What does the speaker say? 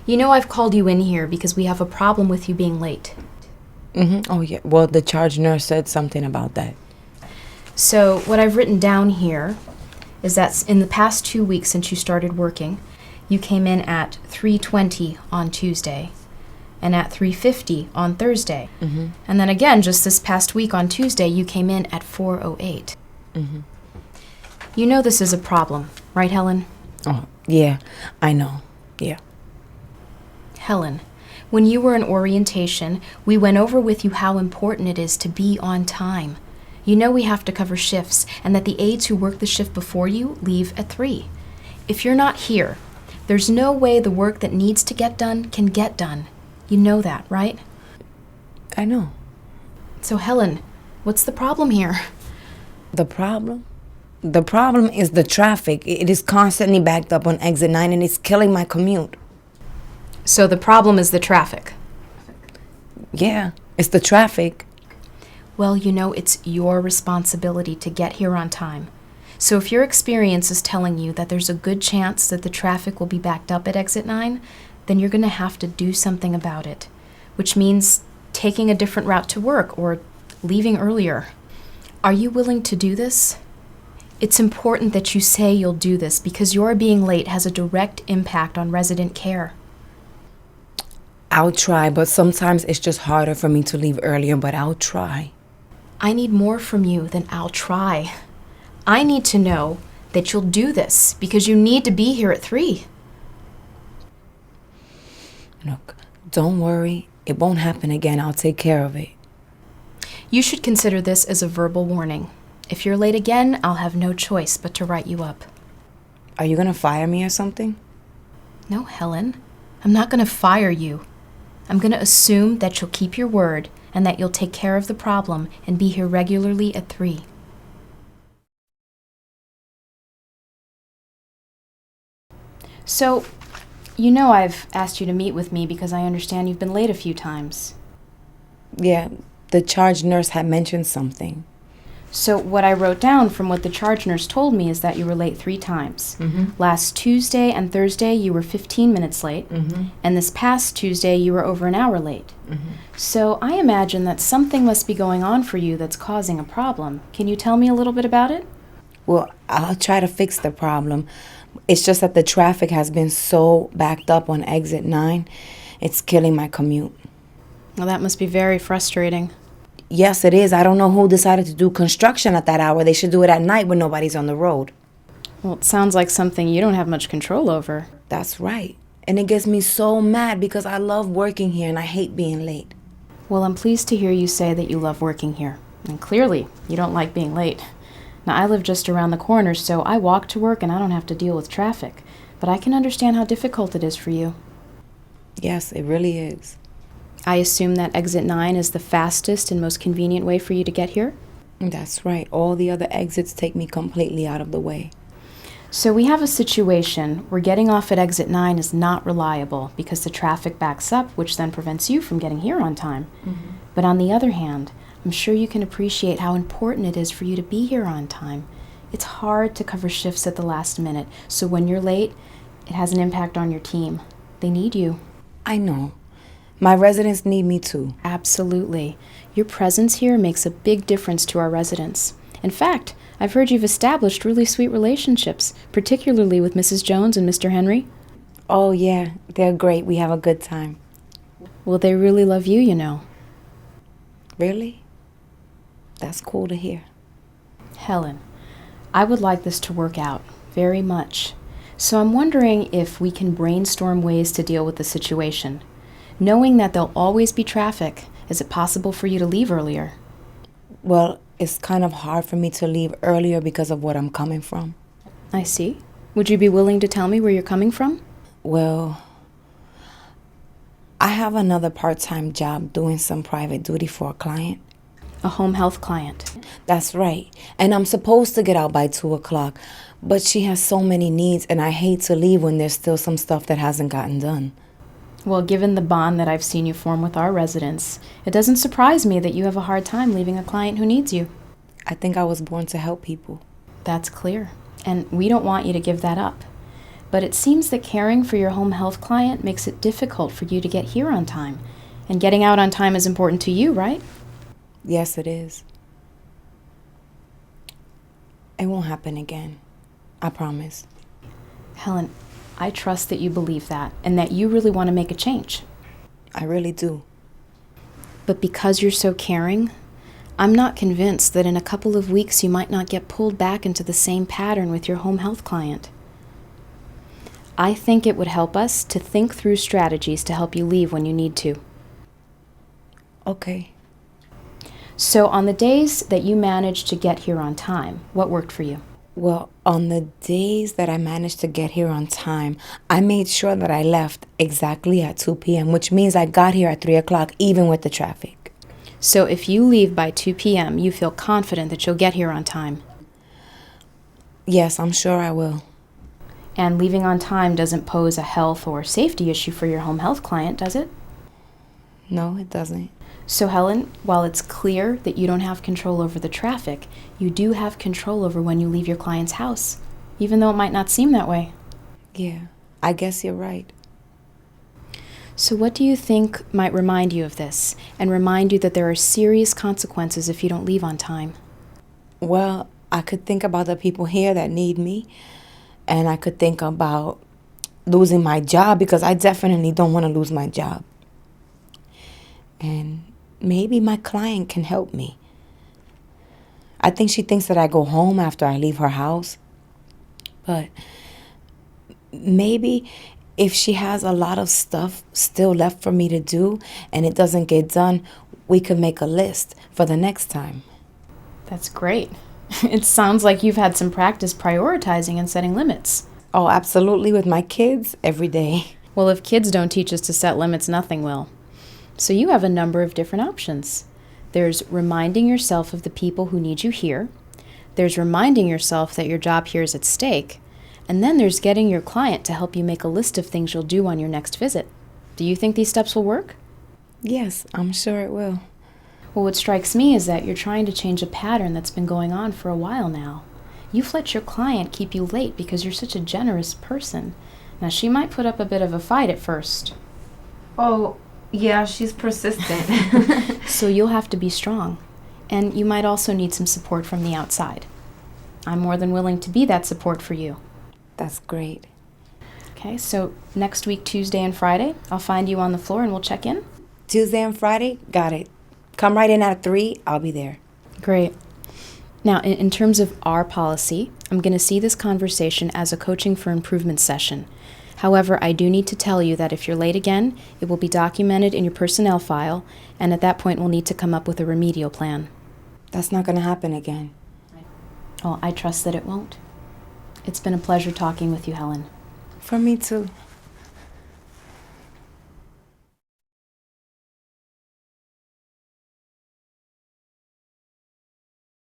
You know I've called you in here because we have a problem with you being late. Oh, yeah. Well, the charge nurse said something about that. So what I've written down here is that in the past 2 weeks since you started working, you came in at 3:20 on Tuesday and at 3:50 on Thursday. And then again, just this past week on Tuesday, you came in at 4:08. You know this is a problem, right, Helen? Oh, yeah, I know. Yeah. Helen, when you were in orientation, we went over with you how important it is to be on time. You know we have to cover shifts, and that the aides who work the shift before you leave at 3. If you're not here, there's no way the work that needs to get done can get done. You know that, right? I know. So Helen, what's the problem here? The problem? The problem is the traffic. It is constantly backed up on exit 9 and it's killing my commute. So the problem is the traffic. Yeah, it's the traffic. Well, you know it's your responsibility to get here on time. So if your experience is telling you that there's a good chance that the traffic will be backed up at exit 9, then you're going to have to do something about it, which means taking a different route to work or leaving earlier. Are you willing to do this? It's important that you say you'll do this because your being late has a direct impact on resident care. I'll try, but sometimes it's just harder for me to leave earlier, but I'll try. I need more from you than I'll try. I need to know that you'll do this because you need to be here at 3. Look, don't worry. It won't happen again. I'll take care of it. You should consider this as a verbal warning. If you're late again, I'll have no choice but to write you up. Are you going to fire me or something? No, Helen. I'm not going to fire you. I'm going to assume that you'll keep your word and that you'll take care of the problem and be here regularly at 3. So, you know I've asked you to meet with me because I understand you've been late a few times. Yeah, the charge nurse had mentioned something. So what I wrote down from what the charge nurse told me is that you were late 3 times. Last Tuesday and Thursday you were 15 minutes late, and this past Tuesday you were over an hour late. So I imagine that something must be going on for you that's causing a problem. Can you tell me a little bit about it? Well, I'll try to fix the problem. It's just that the traffic has been so backed up on exit 9, it's killing my commute. Well, that must be very frustrating. Yes, it is. I don't know who decided to do construction at that hour. They should do it at night when nobody's on the road. Well, it sounds like something you don't have much control over. That's right. And it gets me so mad because I love working here and I hate being late. Well, I'm pleased to hear you say that you love working here. And clearly, you don't like being late. Now, I live just around the corner, so I walk to work and I don't have to deal with traffic. But I can understand how difficult it is for you. Yes, it really is. I assume that exit 9 is the fastest and most convenient way for you to get here? That's right. All the other exits take me completely out of the way. So we have a situation where getting off at exit 9 is not reliable because the traffic backs up, which then prevents you from getting here on time. But on the other hand, I'm sure you can appreciate how important it is for you to be here on time. It's hard to cover shifts at the last minute, so when you're late, it has an impact on your team. They need you. I know. My residents need me too. Absolutely. Your presence here makes a big difference to our residents. In fact, I've heard you've established really sweet relationships, particularly with Mrs. Jones and Mr. Henry. Oh, yeah. They're great. We have a good time. Well, they really love you, you know. Really? That's cool to hear. Helen, I would like this to work out very much. So I'm wondering if we can brainstorm ways to deal with the situation. Knowing that there'll always be traffic, is it possible for you to leave earlier? Well, it's kind of hard for me to leave earlier because of what I'm coming from. I see. Would you be willing to tell me where you're coming from? Well, I have another part-time job doing some private duty for a client. A home health client. That's right. And I'm supposed to get out by 2 o'clock, but she has so many needs and I hate to leave when there's still some stuff that hasn't gotten done. Well, given the bond that I've seen you form with our residents, it doesn't surprise me that you have a hard time leaving a client who needs you. I think I was born to help people. That's clear. And we don't want you to give that up. but it seems that caring for your home health client makes it difficult for you to get here on time. And getting out on time is important to you, right? Yes, it is. It won't happen again. I promise. Helen, I trust that you believe that and that you really want to make a change. I really do. But because you're so caring, I'm not convinced that in a couple of weeks you might not get pulled back into the same pattern with your home health client. I think it would help us to think through strategies to help you leave when you need to. Okay. So on the days that you managed to get here on time, what worked for you? Well, on the days that I managed to get here on time, I made sure that I left exactly at 2 p.m., which means I got here at 3 o'clock, even with the traffic. So if you leave by 2 p.m., you feel confident that you'll get here on time. Yes, I'm sure I will. And leaving on time doesn't pose a health or safety issue for your home health client, does it? No, it doesn't. So Helen, while it's clear that you don't have control over the traffic, you do have control over when you leave your client's house, even though it might not seem that way. Yeah, I guess you're right. So what do you think might remind you of this and remind you that there are serious consequences if you don't leave on time? Well, I could think about the people here that need me, and I could think about losing my job because I definitely don't want to lose my job. And maybe my client can help me. I think she thinks that I go home after I leave her house. But maybe if she has a lot of stuff still left for me to do and it doesn't get done, we could make a list for the next time. That's great. It sounds like you've had some practice prioritizing and setting limits. Oh, absolutely, with my kids every day. Well, if kids don't teach us to set limits, nothing will. So you have a number of different options. There's reminding yourself of the people who need you here. There's reminding yourself that your job here is at stake. And then there's getting your client to help you make a list of things you'll do on your next visit. Do you think these steps will work? Yes, I'm sure it will. Well, what strikes me is that you're trying to change a pattern that's been going on for a while now. You've let your client keep you late because you're such a generous person. Now, she might put up a bit of a fight at first. Oh, yeah, she's persistent. So you'll have to be strong. And you might also need some support from the outside. I'm more than willing to be that support for you. That's great. Okay, so next week, Tuesday and Friday, I'll find you on the floor and we'll check in. Tuesday and Friday? Got it. Come right in at 3. I'll be there. Great. Now, in terms of our policy, I'm going to see this conversation as a coaching for improvement session. However, I do need to tell you that if you're late again, it will be documented in your personnel file, and at that point we'll need to come up with a remedial plan. That's not going to happen again. Oh, I trust that it won't. It's been a pleasure talking with you, Helen. For me too.